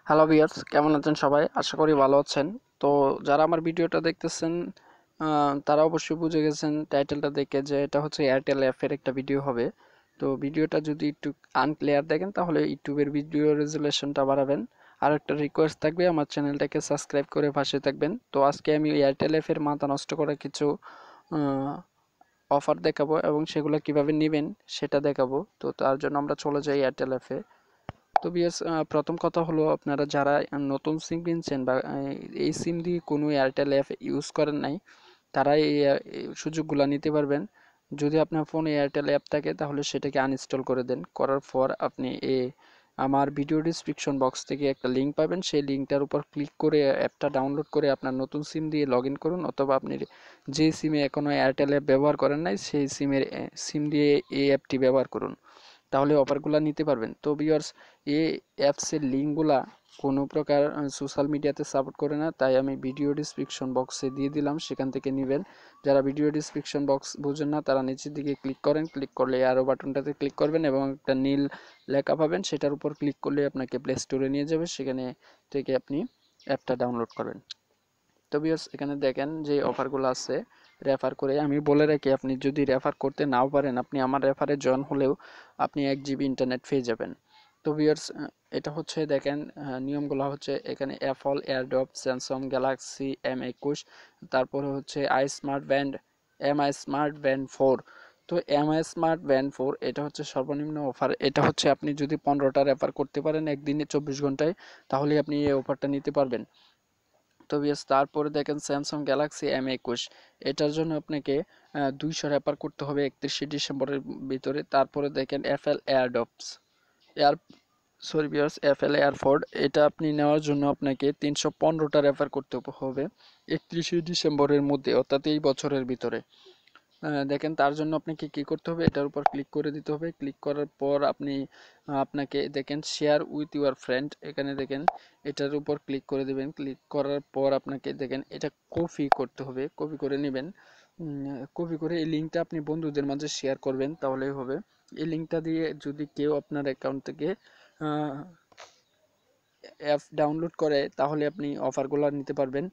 Hello viewers, কেমন আছেন সবাই? আশা করি ভালো আছেন। তো যারা আমার ভিডিওটা দেখতেছেন তারা অবশ্যই বুঝে গেছেন টাইটেলটা দেখে যে এটা হচ্ছে এয়ারটেল অ্যাপের একটা ভিডিও হবে। তো ভিডিওটা যদি একটু আনক্লিয়ার দেখেন তাহলে ইউটিউবের ভিডিও রেজুলেশনটা বাড়াবেন। আর একটা রিকোয়েস্ট থাকবে, আমার চ্যানেলটাকে সাবস্ক্রাইব করে পাশে থাকবেন। তো আজকে আমি এয়ারটেল অ্যাপের মাথা নষ্ট করা কিছু অফার দেখাবো এবং সেগুলো কিভাবে নেবেন সেটা দেখাবো। তো তার জন্য আমরা চলে যাই এয়ারটেল অ্যাপে। তো বিএস প্রথম কথা হলো, আপনারা যারা নতুন সিম কিনছেন বা এই সিম দিয়ে কোনো এয়ারটেল অ্যাপ ইউজ করেন নাই, তারা এই সুযোগগুলো নিতে পারবেন। যদি আপনার ফোনে এয়ারটেল অ্যাপ থাকে তাহলে সেটাকে আনইনস্টল করে দেন। করার পর আপনি আমার ভিডিও ডিসক্রিপশন বক্স থেকে একটা লিঙ্ক পাবেন, সেই লিঙ্কটার উপর ক্লিক করে অ্যাপটা ডাউনলোড করে আপনার নতুন সিম দিয়ে লগ ইন করুন, অথবা আপনি যে সিমে এখনও এয়ারটেল অ্যাপ ব্যবহার করেন নাই সেই সিম দিয়ে এই অ্যাপটি ব্যবহার করুন, তাহলে অফারগুলো নিতে পারবেন। তো ভিউয়ার্স, এই অ্যাপসের লিঙ্কগুলা কোনো প্রকার সোশ্যাল মিডিয়াতে সাপোর্ট করে না, তাই আমি ভিডিও ডিসক্রিপশন বক্সে দিয়ে দিলাম, সেখান থেকে নেবেন। যারা ভিডিও ডিসক্রিপশন বক্স বুঝেন না তারা নিচের দিকে ক্লিক করেন, ক্লিক করলে আরও বাটনটাতে ক্লিক করবেন এবং একটা নীল লেখা পাবেন, সেটার উপর ক্লিক করলে আপনাকে প্লে স্টোরে নিয়ে যাবে, সেখানে থেকে আপনি অ্যাপটা ডাউনলোড করবেন। তো ভিউয়ার্স, এখানে দেখেন যে অফারগুলো আছে রেফার করে। আমি বলে রাখি, আপনি যদি রেফার করতে নাও পারেন, আপনি আমার রেফারে জয়েন হলেও আপনি 1 জিবি ইন্টারনেট পেয়ে যাবেন। তো ভিউয়ার্স, এটা হচ্ছে দেখেন নিয়মগুলো হচ্ছে এখানে Apple airdrop, Samsung Galaxy M21, তারপরে হচ্ছে এমআই স্মার্ট ব্যান্ড 4। তো এমআই স্মার্ট ব্যান্ড 4 এটা হচ্ছে সর্বনিম্ন অফার। এটা হচ্ছে আপনি যদি 15টা রেফার করতে পারেন একদিনে 24 ঘন্টায়, তাহলে আপনি এই অফারটা নিতে পারবেন। তো বিএস, তারপরে দেখেন স্যামসাং গ্যালাক্সি M21, এটার জন্য আপনাকে 200 রেফার করতে হবে 31শে ডিসেম্বরের ভিতরে। তারপরে দেখেন এফএল এয়ারডপস এয়ার সরি বিয়ার্স এফএল এয়ারফোর্ড, এটা আপনি নেওয়ার জন্য আপনাকে 315টা রেফার করতে হবে 31শে ডিসেম্বরের মধ্যে, অর্থাৎ এই বছরের ভিতরে। দেখেন তার জন্য আপনাকে কি করতে হবে, এটার উপর ক্লিক করে দিতে হবে। ক্লিক করার পর আপনাকে দেখেন শেয়ার উইথ ইউর ফ্রেন্ড, এখানে দেখেন এটার উপর ক্লিক করে দিবেন। ক্লিক করার পর আপনাকে দেখেন এটা কপি করতে হবে, কপি করে নেবেন। কপি করে এই লিঙ্কটা আপনি বন্ধুদের মাঝে শেয়ার করবেন, তাহলেই হবে। এই লিঙ্কটা দিয়ে যদি কেউ আপনার অ্যাকাউন্ট থেকে অ্যাপ ডাউনলোড করে তাহলে আপনি অফারগুলো নিতে পারবেন।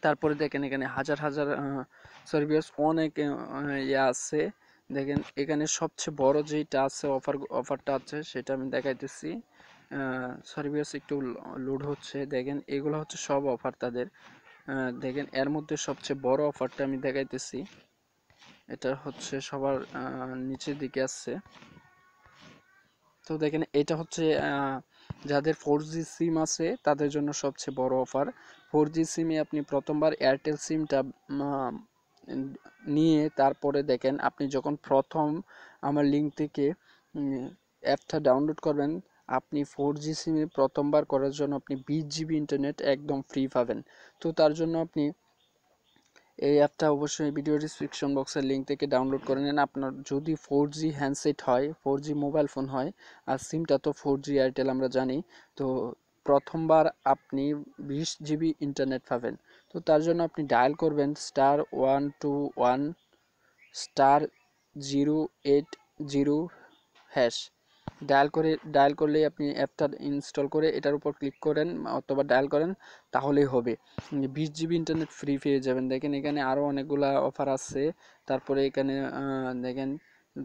তারপরে দেখেন এখানে হাজার হাজার সার্ভিস অনেক ইয়ে আছে। দেখেন এখানে সবচেয়ে বড় যেটা আছে অফারটা আছে সেটা আমি দেখাইতেছি। সার্ভিস একটু লোড হচ্ছে, দেখেন এগুলো হচ্ছে সব অফার তাদের। দেখেন এর মধ্যে সবচেয়ে বড় অফারটা আমি দেখাইতেছি, এটা হচ্ছে সবার নিচের দিকে আছে। তো দেখেন এটা হচ্ছে যাদের 4G সিম আছে তাদের জন্য সবচেয়ে বড় অফার। 4G সিমে আপনি প্রথমবার এয়ারটেল সিমটা নিয়ে তারপরে দেখেন আপনি যখন প্রথম আমার লিঙ্ক থেকে অ্যাপটা ডাউনলোড করবেন, আপনি 4G সিমে প্রথমবার করার জন্য আপনি 20 জিবি ইন্টারনেট একদম ফ্রি পাবেন। তো তার জন্য আপনি এই অ্যাপটা অবশ্যই ভিডিও ডিসক্রিপশন বক্সের লিঙ্ক থেকে ডাউনলোড করে নেন। আপনার যদি 4G হ্যান্ডসেট হয়, 4G মোবাইল ফোন হয়, আর সিমটা তো 4G এয়ারটেল আমরা জানি, তো প্রথমবার আপনি 20 জিবি ইন্টারনেট পাবেন। তো তার জন্য আপনি ডায়াল করবেন *121*080#। ডায়াল করলেই আপনি অ্যাপটা ইনস্টল করে এটার উপর ক্লিক করেন অথবা ডায়াল করেন, তাহলেই হবে। 20 জিবি ইন্টারনেট ফ্রি পেয়ে যাবেন। দেখেন এখানে আরও অনেকগুলা অফার আছে। তারপরে এখানে দেখেন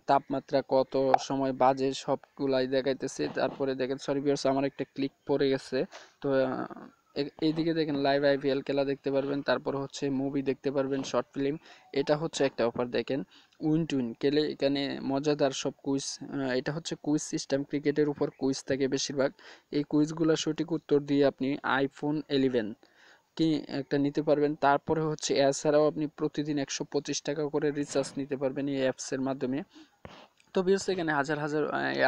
তাপমাত্রা কত সময় বাজে সবগুলাই দেখাইতেছে। তারপরে দেখেন সরি ভিউয়ার্স, আমার একটা ক্লিক পড়ে গেছে। তো এইদিকে দেখেন লাইভ আইপিএল খেলা দেখতে পারবেন, তারপর হচ্ছে মুভি দেখতে পারবেন, শর্ট ফিল্ম। এটা হচ্ছে একটা অফার। দেখেন উইন টুইন খেলে এখানে মজাদার সব কুইজ, এটা হচ্ছে কুইজ সিস্টেম, ক্রিকেটের উপর কুইজ থাকে বেশিরভাগ। এই কুইজগুলো সঠিক উত্তর দিয়ে আপনি আইফোন 11 কি একটা নিতে পারবেন। তারপরে হচ্ছে এছাড়াও আপনি প্রতিদিন 125 টাকা করে রিচার্জ নিতে পারবেন এই অ্যাপসের মাধ্যমে। তো ভিউস, এখানে হাজার হাজার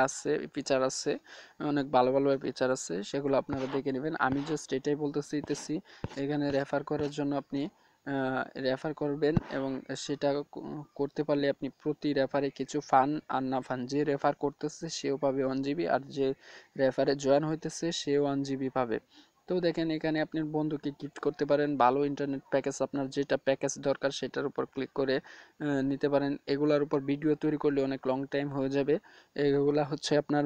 আছে, ফিচার আছে, অনেক ভালো ভালো ফিচার আছে, সেগুলো আপনারা দেখে নেবেন। আমি জাস্ট এটাই বলতে চাইতেছি, এখানে রেফার করার জন্য আপনি রেফার করবেন এবং সেটা করতে পারলে আপনি প্রতি রেফারে কিছু ফান আর না ফান, যে রেফার করতেছে সেও পাবে 1 জিবি, আর যে রেফারে জয়েন হইতেছে সেও 1 জিবি পাবে। তো দেখেন এখানে আপনি বন্ধুকে গিফট করতে পারেন, ভালো ইন্টারনেট প্যাকেজ, আপনার যেটা প্যাকেজ দরকার সেটার উপর ক্লিক করে নিতে পারেন। এগুলার উপর ভিডিও তৈরি করলে অনেক লং টাইম হয়ে যাবে। এগুলা হচ্ছে আপনার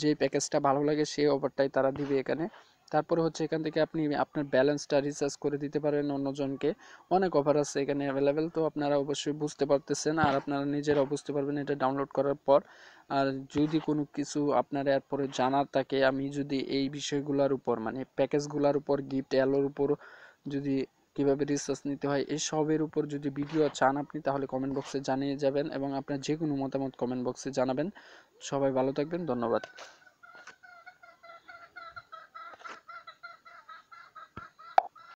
যে প্যাকেজটা ভালো লাগে সেই অফারটাই তারা দিবে এখানে। তারপরে হচ্ছে এখান থেকে আপনি আপনার ব্যালেন্সটা রিচার্জ করে দিতে পারেন অন্যজনকে। অনেক অফার আছে এখানে অ্যাভেলেবেল, তো আপনারা অবশ্যই বুঝতে পারতেছেন আর আপনারা নিজেরাও বুঝতে পারবেন এটা ডাউনলোড করার পর। আর যদি কোনো কিছু আপনার এরপরে জানার থাকে, আমি যদি এই বিষয়গুলোর উপর মানে প্যাকেজগুলোর উপর, গিফট এলোর উপর, যদি কিভাবে রিসার্চ নিতে হয় এসবের উপর যদি ভিডিও চান আপনি, তাহলে কমেন্ট বক্সে জানিয়ে যাবেন এবং আপনার যে কোনো মতামত কমেন্ট বক্সে জানাবেন। সবাই ভালো থাকবেন, ধন্যবাদ।